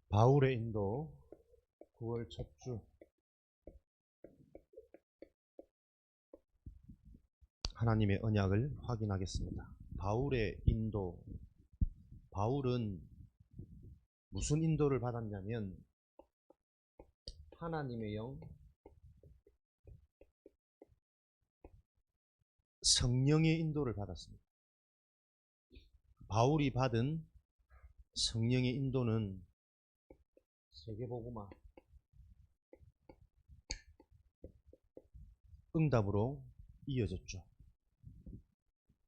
바울의 인도 9월 첫 주 하나님의 언약을 확인하겠습니다. 바울의 인도. 바울은 무슨 인도를 받았냐면 하나님의 영, 성령의 인도를 받았습니다. 바울이 받은 성령의 인도는 세계복음화 응답으로 이어졌죠.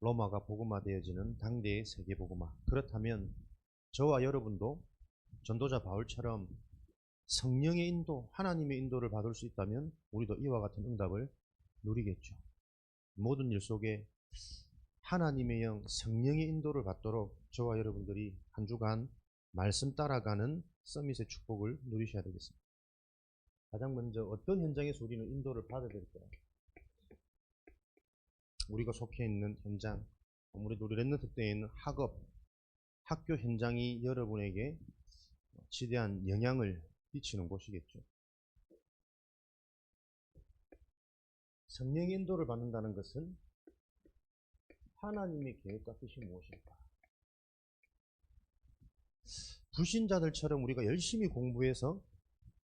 로마가 복음화되어지는 당대의 세계복음화. 그렇다면 저와 여러분도 전도자 바울처럼 성령의 인도, 하나님의 인도를 받을 수 있다면 우리도 이와 같은 응답을 누리겠죠. 모든 일 속에 하나님의 영, 성령의 인도를 받도록 저와 여러분들이 한 주간 말씀 따라가는 서밋의 축복을 누리셔야 되겠습니다. 가장 먼저 어떤 현장에서 우리는 인도를 받아야 될까요? 우리가 속해 있는 현장, 아무래도 우리 랩넌트 때에 있는 학교 현장이 여러분에게 지대한 영향을 끼치는 곳이겠죠. 성령의 인도를 받는다는 것은 하나님의 계획과 뜻이 무엇일까? 불신자들처럼 우리가 열심히 공부해서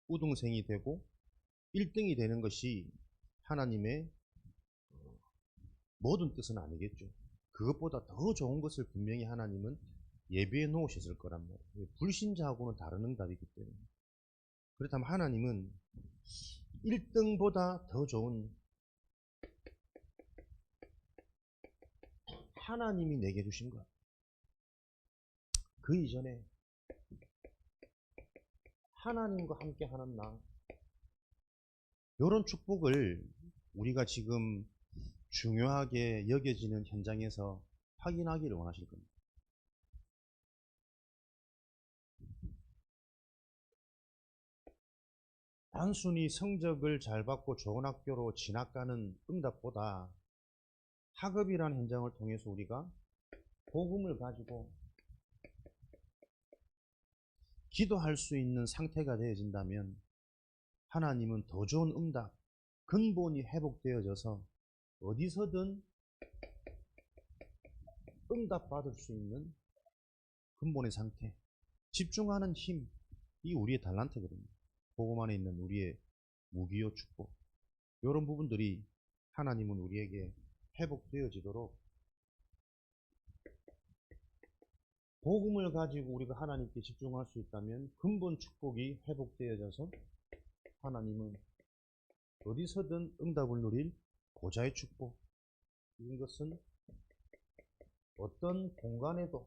우등생이 되고 1등이 되는 것이 하나님의 모든 뜻은 아니겠죠. 그것보다 더 좋은 것을 분명히 하나님은 예비해 놓으셨을 거란 말이에요. 불신자하고는 다른 응답이기 때문에. 그렇다면 하나님은 1등보다 더 좋은 하나님이 내게 주신 것. 그 이전에 하나님과 함께 하는 나. 이런 축복을 우리가 지금 중요하게 여겨지는 현장에서 확인하기를 원하실 겁니다. 단순히 성적을 잘 받고 좋은 학교로 진학가는 응답보다 학업이라는 현장을 통해서 우리가 복음을 가지고 기도할 수 있는 상태가 되어진다면 하나님은 더 좋은 응답, 근본이 회복되어져서 어디서든 응답받을 수 있는 근본의 상태, 집중하는 힘, 이 우리의 달란트거든요. 복음 안에 있는 우리의 무기요 축복, 이런 부분들이 하나님은 우리에게 회복되어지도록 복음을 가지고 우리가 하나님께 집중할 수 있다면 근본 축복이 회복되어져서 하나님은 어디서든 응답을 누릴 보좌의 축복, 이것은 어떤 공간에도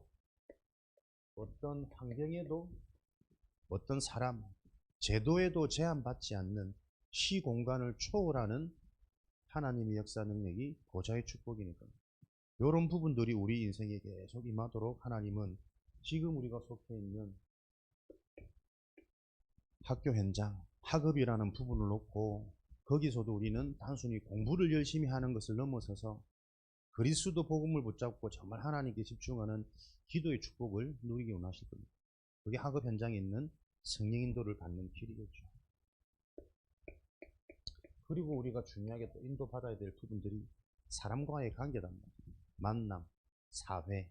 어떤 환경에도 어떤 사람, 제도에도 제한받지 않는 시공간을 초월하는 하나님의 역사 능력이 보좌의 축복이니까 이런 부분들이 우리 인생에 계속 임하도록 하나님은 지금 우리가 속해 있는 학교 현장, 학업이라는 부분을 놓고 거기서도 우리는 단순히 공부를 열심히 하는 것을 넘어서서 그리스도 복음을 붙잡고 정말 하나님께 집중하는 기도의 축복을 누리기 원하실 겁니다. 그게 학업 현장에 있는 성령 인도를 받는 길이겠죠. 그리고 우리가 중요하게 또 인도받아야 될 부분들이 사람과의 관계단 말이에요. 만남, 사회.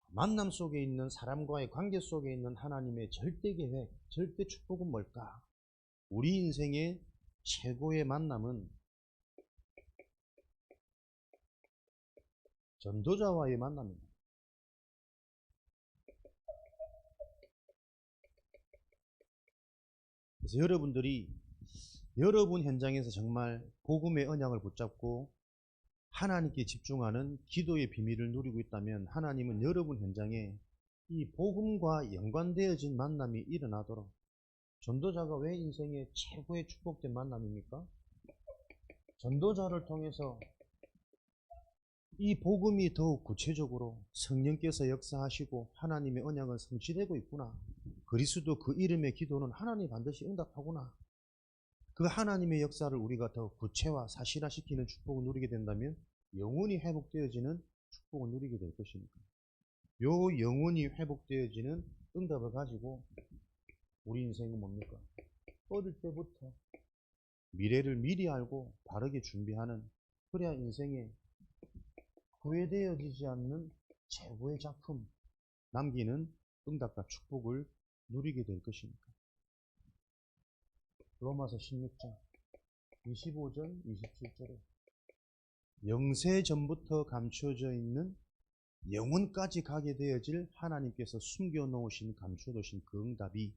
만남 속에 있는 사람과의 관계 속에 있는 하나님의 절대 계획, 절대 축복은 뭘까? 우리 인생의 최고의 만남은 전도자와의 만남입니다. 그래서 여러분들이 여러분 현장에서 정말 복음의 언약을 붙잡고 하나님께 집중하는 기도의 비밀을 누리고 있다면 하나님은 여러분 현장에 이 복음과 연관되어진 만남이 일어나도록. 전도자가 왜 인생의 최고의 축복된 만남입니까? 전도자를 통해서 이 복음이 더욱 구체적으로 성령께서 역사하시고 하나님의 언약은 성취되고 있구나. 그리스도 그 이름의 기도는 하나님이 반드시 응답하구나. 그 하나님의 역사를 우리가 더 구체화, 사실화시키는 축복을 누리게 된다면 영원히 회복되어지는 축복을 누리게 될 것입니다. 요 영혼이 회복되어지는 응답을 가지고 우리 인생은 뭡니까? 어릴 때부터 미래를 미리 알고 바르게 준비하는, 그래야 인생에 후회되어지지 않는 최고의 작품 남기는 응답과 축복을 누리게 될 것입니다. 로마서 16장 25절 27절에 영세 전부터 감추어져 있는 영혼까지 가게 되어질 하나님께서 숨겨놓으신 감추어두신 그 응답이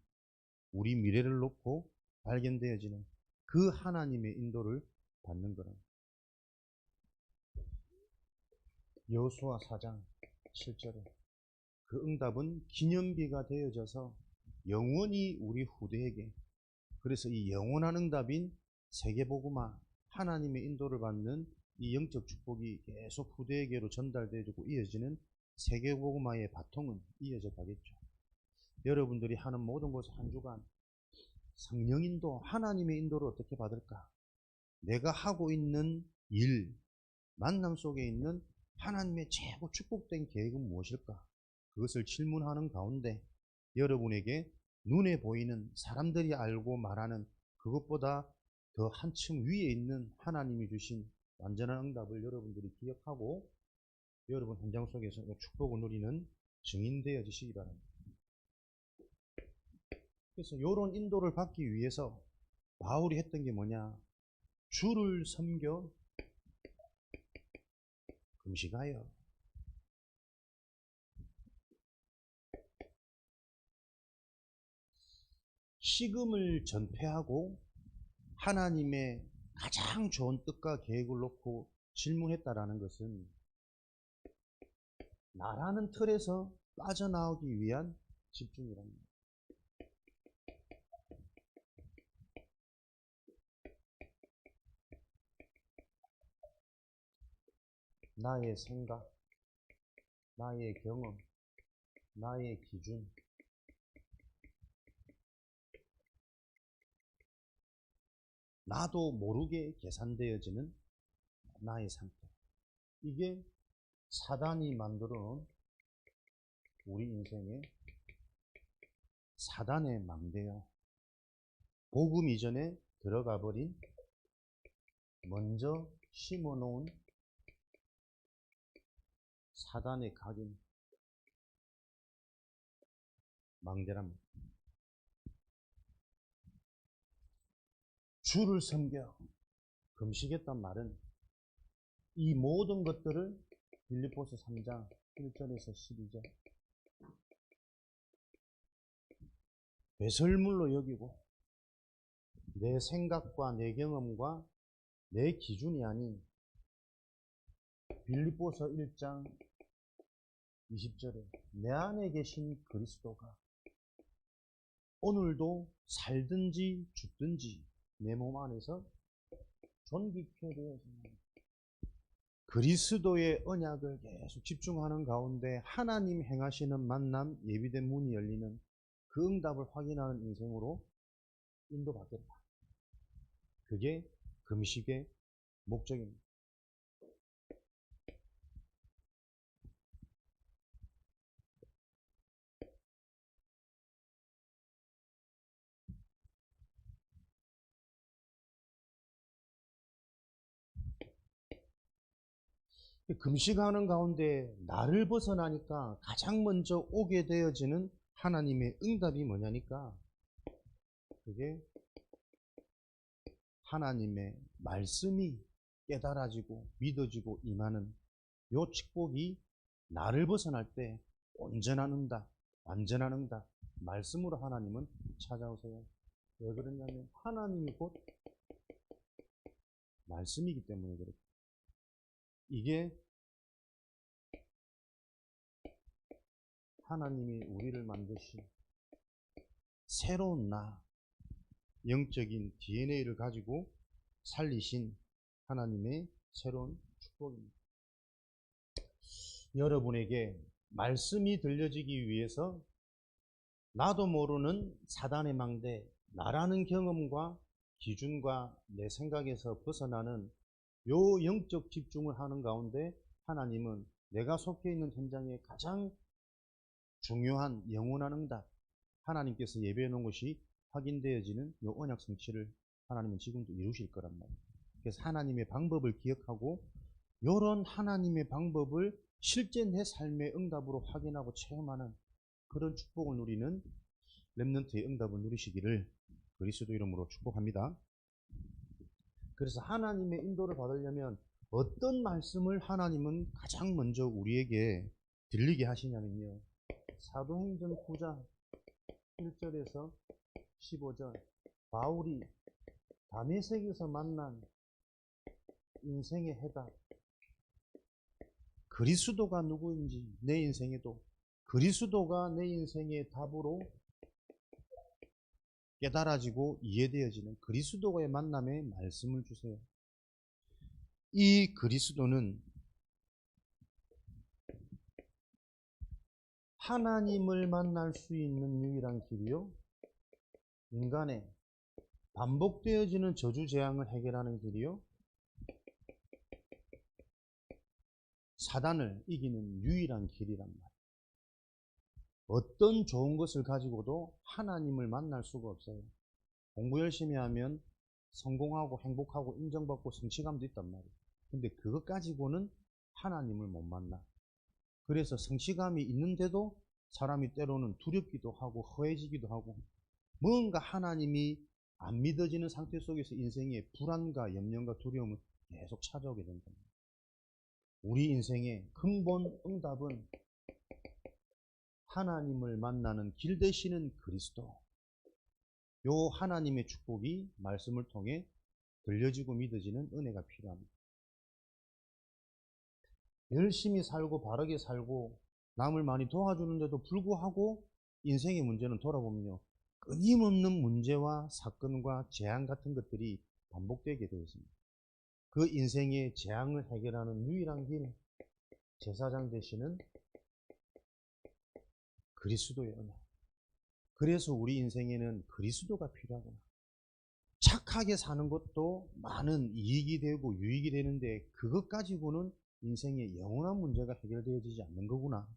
우리 미래를 놓고 발견되어지는 그 하나님의 인도를 받는 거랍니다. 여호수아 4장 7절에 그 응답은 기념비가 되어져서 영원히 우리 후대에게, 그래서 이 영원한 응답인 세계복음화 하나님의 인도를 받는 이 영적 축복이 계속 후대에게로 전달되어지고 이어지는 세계복음화의 바통은 이어져 가겠죠. 여러분들이 하는 모든 것을 한 주간 성령 인도, 하나님의 인도를 어떻게 받을까? 내가 하고 있는 일, 만남 속에 있는 하나님의 최고 축복된 계획은 무엇일까? 그것을 질문하는 가운데 여러분에게 눈에 보이는 사람들이 알고 말하는 그것보다 더 한층 위에 있는 하나님이 주신 완전한 응답을 여러분들이 기억하고 여러분 현장 속에서 축복을 누리는 증인 되어지시기 바랍니다. 그래서 이런 인도를 받기 위해서 바울이 했던 게 뭐냐? 주를 섬겨 금식하여. 식음을 전폐하고 하나님의 가장 좋은 뜻과 계획을 놓고 질문했다라는 것은 나라는 틀에서 빠져나오기 위한 집중이랍니다. 나의 생각, 나의 경험, 나의 기준, 나도 모르게 계산되어지는 나의 상태. 이게 사단이 만들어 놓은 우리 인생의 사단의 망대요. 복음 이전에 들어가 버린, 먼저 심어 놓은 사단의 각인 망대랍니다. 주를 섬겨 금식했단 말은 이 모든 것들을 빌립보서 3장 1절에서 12절 배설물로 여기고 내 생각과 내 경험과 내 기준이 아닌 빌립보서 1장 20절에 내 안에 계신 그리스도가 오늘도 살든지 죽든지 내 몸 안에서 존귀케 되어집니다. 그리스도의 언약을 계속 집중하는 가운데 하나님 행하시는 만남, 예비된 문이 열리는 그 응답을 확인하는 인생으로 인도받겠다. 그게 금식의 목적입니다. 금식하는 가운데 나를 벗어나니까 가장 먼저 오게 되어지는 하나님의 응답이 뭐냐니까 그게 하나님의 말씀이 깨달아지고 믿어지고 임하는 요 축복이 나를 벗어날 때 온전한 응답, 완전한 응답, 말씀으로 하나님은 찾아오세요. 왜 그러냐면 하나님이 곧 말씀이기 때문에 그렇다. 이게 하나님이 우리를 만드신 새로운 나, 영적인 DNA를 가지고 살리신 하나님의 새로운 축복입니다. 여러분에게 말씀이 들려지기 위해서 나도 모르는 사단의 망대, 나라는 경험과 기준과 내 생각에서 벗어나는 요 영적 집중을 하는 가운데 하나님은 내가 속해 있는 현장에 가장 중요한 영원한 응답, 하나님께서 예배해 놓은 것이 확인되어지는 이 언약 성취를 하나님은 지금도 이루실 거란 말이에요. 그래서 하나님의 방법을 기억하고 이런 하나님의 방법을 실제 내 삶의 응답으로 확인하고 체험하는 그런 축복을 누리는 렘넌트의 응답을 누리시기를 그리스도 이름으로 축복합니다. 그래서 하나님의 인도를 받으려면 어떤 말씀을 하나님은 가장 먼저 우리에게 들리게 하시냐면요, 사도행전 9장 1절에서 15절, 바울이 다메섹에서 만난 인생의 해답, 그리스도가 누구인지 내 인생에도 그리스도가 내 인생의 답으로 깨달아지고 이해되어지는 그리스도와의 만남에 말씀을 주세요. 이 그리스도는 하나님을 만날 수 있는 유일한 길이요, 인간의 반복되어지는 저주재앙을 해결하는 길이요, 사단을 이기는 유일한 길이란 말이에요. 어떤 좋은 것을 가지고도 하나님을 만날 수가 없어요. 공부 열심히 하면 성공하고 행복하고 인정받고 성취감도 있단 말이에요. 근데 그것 가지고는 하나님을 못 만나. 그래서 성취감이 있는데도 사람이 때로는 두렵기도 하고 허해지기도 하고 뭔가 하나님이 안 믿어지는 상태 속에서 인생의 불안과 염려과 두려움을 계속 찾아오게 된다. 우리 인생의 근본 응답은 하나님을 만나는 길 되시는 그리스도, 요 하나님의 축복이 말씀을 통해 들려지고 믿어지는 은혜가 필요합니다. 열심히 살고 바르게 살고 남을 많이 도와주는데도 불구하고 인생의 문제는 돌아보면요, 끊임없는 문제와 사건과 재앙 같은 것들이 반복되게 되어 있습니다. 그 인생의 재앙을 해결하는 유일한 길, 제사장 되시는 그리스도의 은혜. 그래서 우리 인생에는 그리스도가 필요하구나. 착하게 사는 것도 많은 이익이 되고 유익이 되는데 그것 가지고는 인생의 영원한 문제가 해결되어지지 않는 거구나.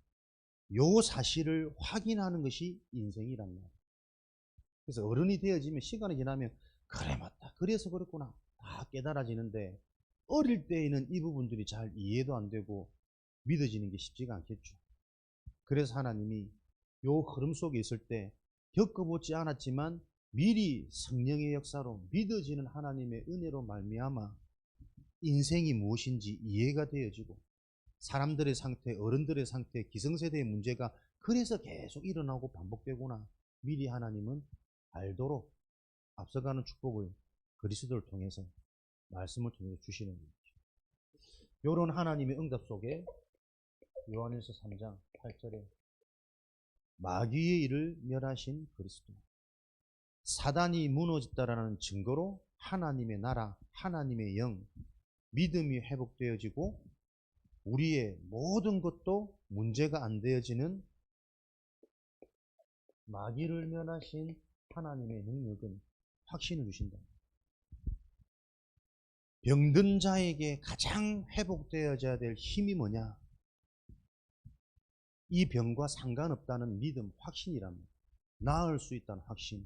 요 사실을 확인하는 것이 인생이란 말이에요. 그래서 어른이 되어지면, 시간이 지나면 그래 맞다, 그래서 그렇구나 다 깨달아지는데 어릴 때에는 이 부분들이 잘 이해도 안 되고 믿어지는 게 쉽지가 않겠죠. 그래서 하나님이 요 흐름 속에 있을 때 겪어보지 않았지만 미리 성령의 역사로 믿어지는 하나님의 은혜로 말미암아 인생이 무엇인지 이해가 되어지고 사람들의 상태, 어른들의 상태, 기성세대의 문제가 그래서 계속 일어나고 반복되구나, 미리 하나님은 알도록 앞서가는 축복을 그리스도를 통해서 말씀을 통해서 주시는 거죠. 이런 하나님의 응답 속에 요한일서 3장 8절에 마귀의 일을 멸하신 그리스도, 사단이 무너졌다라는 증거로 하나님의 나라, 하나님의 영, 믿음이 회복되어지고 우리의 모든 것도 문제가 안 되어지는 마귀를 멸하신 하나님의 능력은 확신을 주신다. 병든 자에게 가장 회복되어져야 될 힘이 뭐냐? 이 병과 상관없다는 믿음, 확신이랍니다. 나을 수 있다는 확신.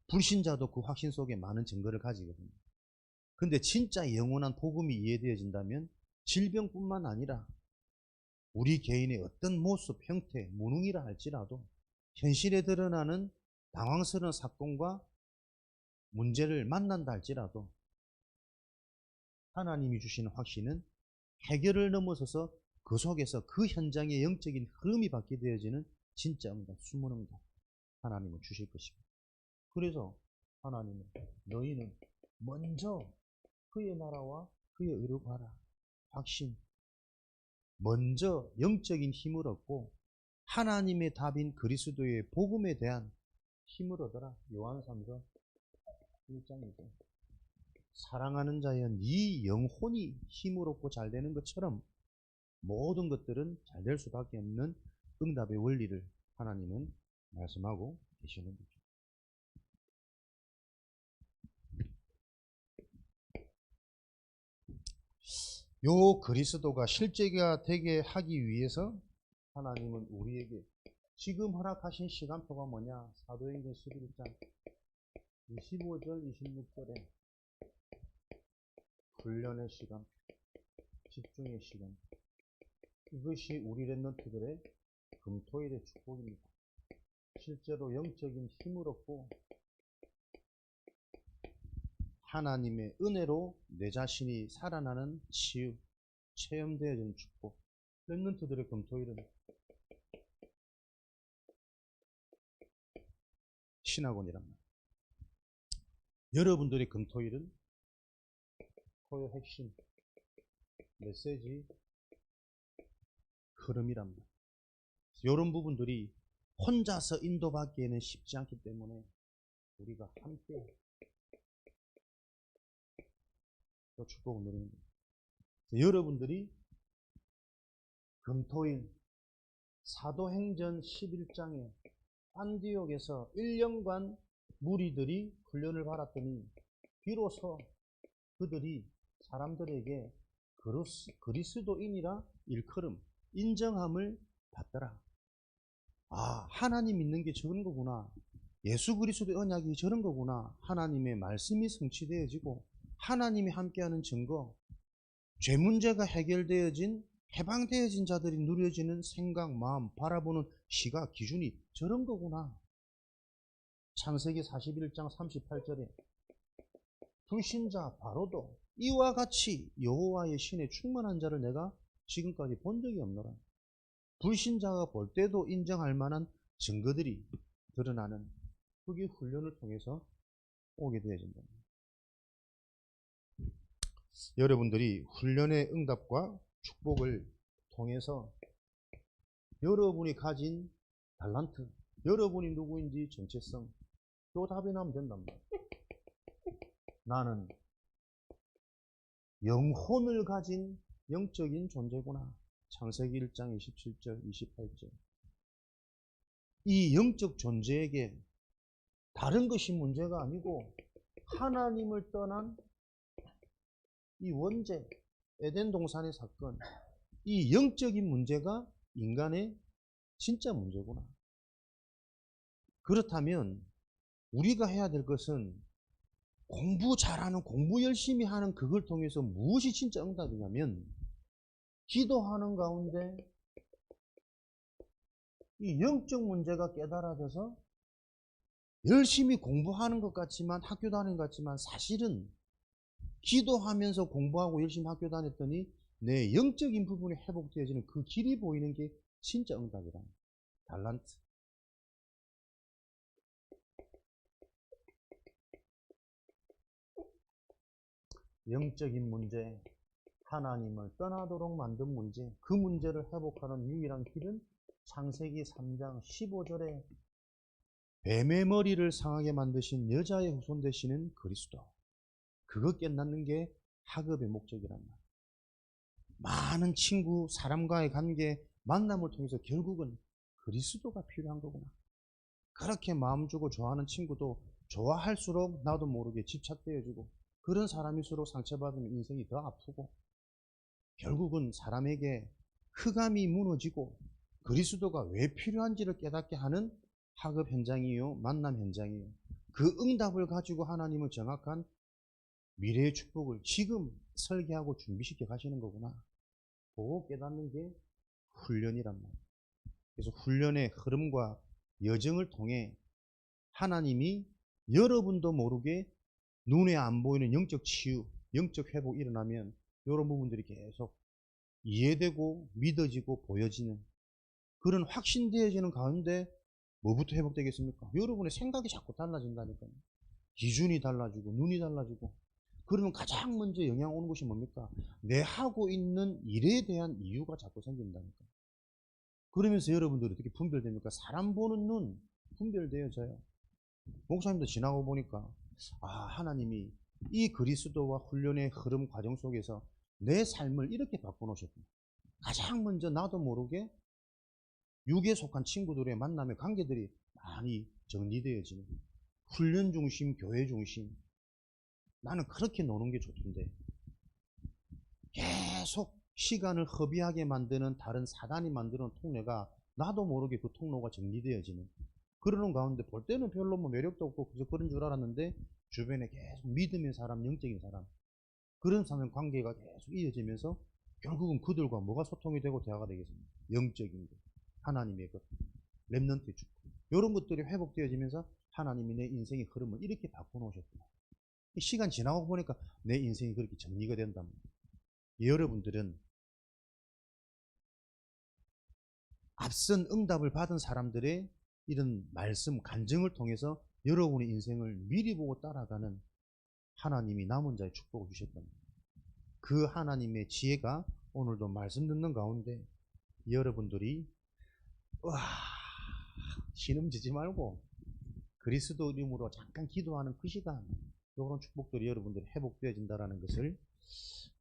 불신자도 그 확신 속에 많은 증거를 가지거든요. 근데 진짜 영원한 복음이 이해되어진다면 질병뿐만 아니라 우리 개인의 어떤 모습, 형태, 무능이라 할지라도 현실에 드러나는 당황스러운 사건과 문제를 만난다 할지라도 하나님이 주시는 확신은 해결을 넘어서서 그 속에서 그 현장의 영적인 흐름이 받게 되어지는 진짜 응답, 숨은 응답 하나님은 주실 것입니다. 그래서 하나님은 너희는 먼저 그의 나라와 그의 의를 구하라. 확신. 먼저 영적인 힘을 얻고 하나님의 답인 그리스도의 복음에 대한 힘을 얻어라. 요한 3서 1장이죠. 사랑하는 자여 네 영혼이 힘을 얻고 잘 되는 것처럼 모든 것들은 잘 될 수밖에 없는 응답의 원리를 하나님은 말씀하고 계시는 거죠. 요 그리스도가 실제가 되게 하기 위해서 하나님은 우리에게 지금 허락하신 시간표가 뭐냐? 사도행전 11장 25절 26절에 훈련의 시간, 집중의 시간, 이것이 우리 랩런트들의 금토일의 축복입니다. 실제로 영적인 힘을 얻고 하나님의 은혜로 내 자신이 살아나는 치유, 체험되어지는 축복. 랩런트들의 금토일은 신학원이란 말이에요. 여러분들의 금토일은 토요 핵심, 메시지, 흐름이란 말이에요. 이런 부분들이 혼자서 인도받기에는 쉽지 않기 때문에 우리가 함께 또 축복을 누리는 거예요. 여러분들이 금토일 사도행전 11장에 안디옥에서 1년간 무리들이 훈련을 받았더니 비로소 그들이 사람들에게 그리스도인이라 일컬음, 인정함을 받더라. 아, 하나님 믿는 게 저런 거구나. 예수 그리스도의 언약이 저런 거구나. 하나님의 말씀이 성취되어지고 하나님이 함께하는 증거, 죄 문제가 해결되어진 해방되어진 자들이 누려지는 생각, 마음, 바라보는 시각, 기준이 저런 거구나. 창세기 41장 38절에 불신자 바로도 이와 같이 여호와의 신에 충만한 자를 내가 지금까지 본 적이 없노라. 불신자가 볼 때도 인정할 만한 증거들이 드러나는 그게 훈련을 통해서 오게 되어진다. 여러분들이 훈련의 응답과 축복을 통해서 여러분이 가진 달란트, 여러분이 누구인지 정체성, 요 답이 나면 된단 말이에요. 나는 영혼을 가진 영적인 존재구나. 창세기 1장 27절, 28절. 이 영적 존재에게 다른 것이 문제가 아니고 하나님을 떠난 이 원죄, 에덴 동산의 사건, 이 영적인 문제가 인간의 진짜 문제구나. 그렇다면 우리가 해야 될 것은 공부 잘하는, 공부 열심히 하는 그걸 통해서 무엇이 진짜 응답이냐면 기도하는 가운데 이 영적 문제가 깨달아져서 열심히 공부하는 것 같지만, 학교 다니는 것 같지만 사실은 기도하면서 공부하고 열심히 학교 다녔더니 내 영적인 부분이 회복되어지는 그 길이 보이는 게 진짜 응답이라. 달란트. 영적인 문제, 하나님을 떠나도록 만든 문제, 그 문제를 회복하는 유일한 길은 창세기 3장 15절에 뱀의 머리를 상하게 만드신 여자의 후손 되시는 그리스도. 그거 깨닫는 게 학업의 목적이란 말이에요. 많은 친구, 사람과의 관계, 만남을 통해서 결국은 그리스도가 필요한 거구나. 그렇게 마음 주고 좋아하는 친구도 좋아할수록 나도 모르게 집착되어지고, 그런 사람일수록 상처받으면 인생이 더 아프고, 결국은 사람에게 흑암이 무너지고 그리스도가 왜 필요한지를 깨닫게 하는 학업 현장이요, 만남 현장이요. 그 응답을 가지고 하나님은 정확한 미래의 축복을 지금 설계하고 준비시켜 가시는 거구나. 그거 깨닫는 게 훈련이란 말이에요. 그래서 훈련의 흐름과 여정을 통해 하나님이 여러분도 모르게 눈에 안 보이는 영적 치유, 영적 회복이 일어나면 이런 부분들이 계속 이해되고 믿어지고 보여지는 그런 확신되어지는 가운데 뭐부터 회복되겠습니까? 여러분의 생각이 자꾸 달라진다니까요. 기준이 달라지고 눈이 달라지고. 그러면 가장 먼저 영향 오는 것이 뭡니까? 내 하고 있는 일에 대한 이유가 자꾸 생긴다니까. 그러면서 여러분들이 어떻게 분별됩니까? 사람 보는 눈 분별되어져요. 목사님도 지나고 보니까 아, 하나님이 이 그리스도와 훈련의 흐름 과정 속에서 내 삶을 이렇게 바꿔놓으셨구나. 가장 먼저 나도 모르게 육에 속한 친구들의 만남의 관계들이 많이 정리되어지는 훈련 중심, 교회 중심. 나는 그렇게 노는 게 좋던데 계속 시간을 허비하게 만드는 다른 사단이 만드는 통례가 나도 모르게 그 통로가 정리되어지는 그러는 가운데 볼 때는 별로 뭐 매력도 없고 그저 그런 줄 알았는데 주변에 계속 믿음의 사람, 영적인 사람 그런 사람 관계가 계속 이어지면서 결국은 그들과 뭐가 소통이 되고 대화가 되겠습니까? 영적인 것, 하나님의 것, 렘넌트의 축복 이런 것들이 회복되어지면서 하나님이 내 인생의 흐름을 이렇게 바꿔놓으셨구나. 시간 지나고 보니까 내 인생이 그렇게 정리가 된단 말이에요. 여러분들은 앞선 응답을 받은 사람들의 이런 말씀, 간증을 통해서 여러분의 인생을 미리 보고 따라가는 하나님이 남은 자의 축복을 주셨답니다. 그 하나님의 지혜가 오늘도 말씀 듣는 가운데 여러분들이 와 신음지지 말고 그리스도 이름으로 잠깐 기도하는 그 시간 이런 축복들이 여러분들이 회복되어진다는 것을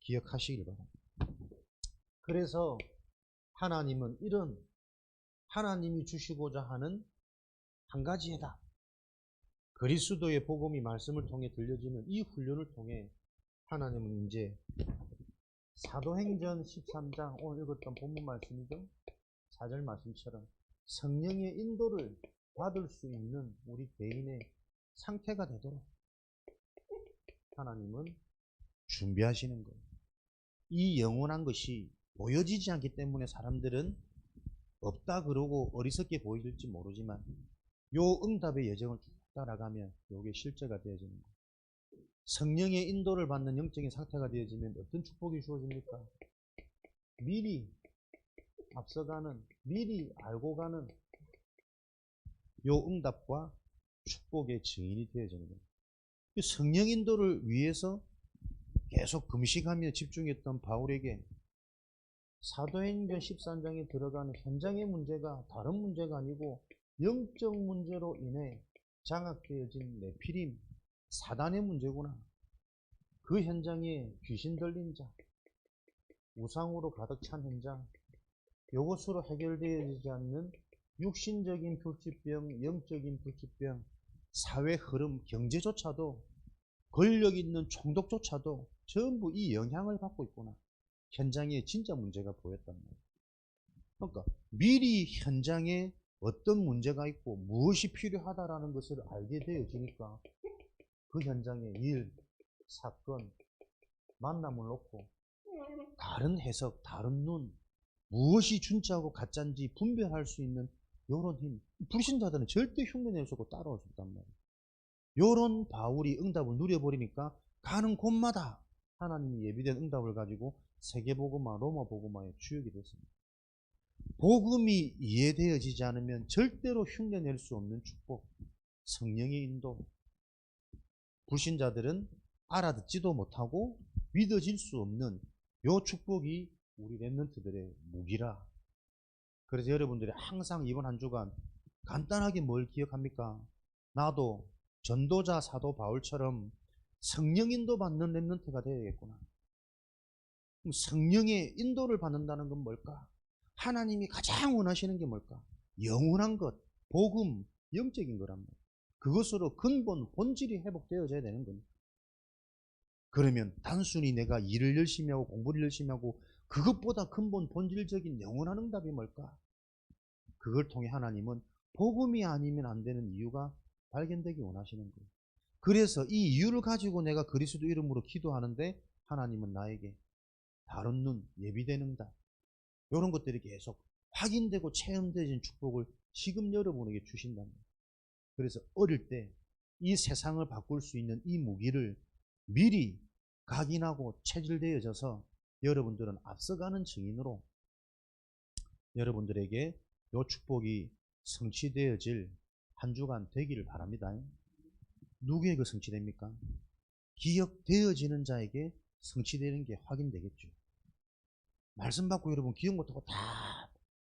기억하시길 바랍니다. 그래서 하나님은 이런 하나님이 주시고자 하는 한 가지에다 그리스도의 복음이 말씀을 통해 들려지는 이 훈련을 통해 하나님은 이제 사도행전 13장 오늘 읽었던 본문 말씀이죠. 4절 말씀처럼 성령의 인도를 받을 수 있는 우리 개인의 상태가 되도록 하나님은 준비하시는 거예요. 이 영원한 것이 보여지지 않기 때문에 사람들은 없다 그러고 어리석게 보일지 모르지만 요 응답의 여정을 쭉 따라가면 요게 실제가 되어지는 거예요. 성령의 인도를 받는 영적인 상태가 되어지면 어떤 축복이 주어집니까? 미리 앞서가는, 미리 알고 가는 요 응답과 축복의 증인이 되어지는 거예요. 성령 인도를 위해서 계속 금식하며 집중했던 바울에게 사도행전 13장에 들어가는 현장의 문제가 다른 문제가 아니고 영적 문제로 인해 장악되어진 네피림, 사단의 문제구나. 그 현장에 귀신 들린 자, 우상으로 가득 찬 현장, 이것으로 해결되어지지 않는 육신적인 불치병, 영적인 불치병, 사회 흐름, 경제조차도 권력 있는 총독조차도 전부 이 영향을 받고 있구나. 현장에 진짜 문제가 보였단 말이에요. 그러니까 미리 현장에 어떤 문제가 있고 무엇이 필요하다라는 것을 알게 되어지니까 그 현장의 일, 사건, 만남을 놓고 다른 해석, 다른 눈, 무엇이 진짜고 가짜인지 분별할 수 있는 이런 힘, 불신자들은 절대 흉내낼 수 없고 따라올 수 없단 말이에요. 이런 바울이 응답을 누려버리니까 가는 곳마다 하나님이 예비된 응답을 가지고 세계복음화, 로마복음화의 주역이 됐습니다. 복음이 이해되어지지 않으면 절대로 흉내낼 수 없는 축복, 성령의 인도. 불신자들은 알아듣지도 못하고 믿어질 수 없는 요 축복이 우리 렘넌트들의 무기라. 그래서 여러분들이 항상 이번 한 주간 간단하게 뭘 기억합니까? 나도 전도자 사도 바울처럼 성령 인도 받는 렘넌트가 되어야겠구나. 그럼 성령의 인도를 받는다는 건 뭘까? 하나님이 가장 원하시는 게 뭘까? 영원한 것, 복음, 영적인 거란 말이에요. 그것으로 근본, 본질이 회복되어져야 되는 겁니다. 그러면 단순히 내가 일을 열심히 하고 공부를 열심히 하고 그것보다 근본, 본질적인 영원한 응답이 뭘까? 그걸 통해 하나님은 복음이 아니면 안 되는 이유가 발견되기 원하시는 거예요. 그래서 이 이유를 가지고 내가 그리스도 이름으로 기도하는데 하나님은 나에게 다른 눈, 예비된 응답 이런 것들이 계속 확인되고 체험되어진 축복을 지금 여러분에게 주신답니다. 그래서 어릴 때 이 세상을 바꿀 수 있는 이 무기를 미리 각인하고 체질되어져서 여러분들은 앞서가는 증인으로 여러분들에게 이 축복이 성취되어질 한 주간 되기를 바랍니다. 누구에게 성취됩니까? 기억되어지는 자에게 성취되는 게 확인되겠죠. 말씀 받고 여러분 기억 못하고 다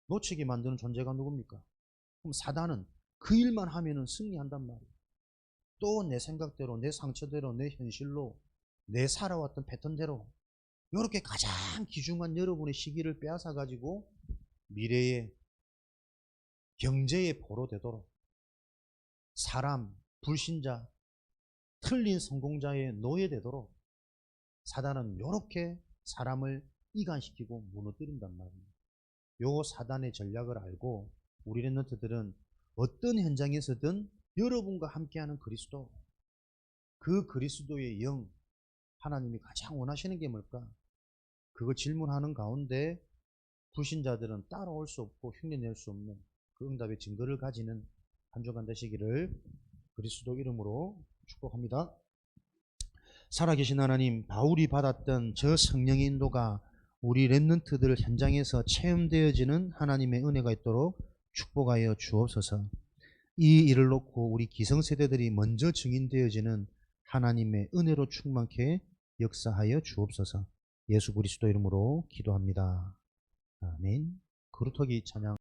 놓치게 만드는 존재가 누굽니까? 그럼 사단은 그 일만 하면은 승리한단 말이에요. 또 내 생각대로, 내 상처대로, 내 현실로, 내 살아왔던 패턴대로 이렇게 가장 귀중한 여러분의 시기를 빼앗아 가지고 미래의 경제의 보로 되도록 사람, 불신자, 틀린 성공자의 노예되도록 사단은 이렇게 사람을 이간시키고 무너뜨린단 말입니다. 요 사단의 전략을 알고 우리 랩런트들은 어떤 현장에서든 여러분과 함께하는 그리스도, 그 그리스도의 영, 하나님이 가장 원하시는 게 뭘까? 그거 질문하는 가운데 불신자들은 따라올 수 없고 흉내낼 수 없는 그 응답의 증거를 가지는 한 주간 되시기를 그리스도 이름으로 축복합니다. 살아계신 하나님, 바울이 받았던 저 성령의 인도가 우리 랩런트들 현장에서 체험되어지는 하나님의 은혜가 있도록 축복하여 주옵소서. 이 일을 놓고 우리 기성세대들이 먼저 증인되어지는 하나님의 은혜로 충만케 역사하여 주옵소서. 예수 그리스도 이름으로 기도합니다. 아멘. 그루터기 찬양.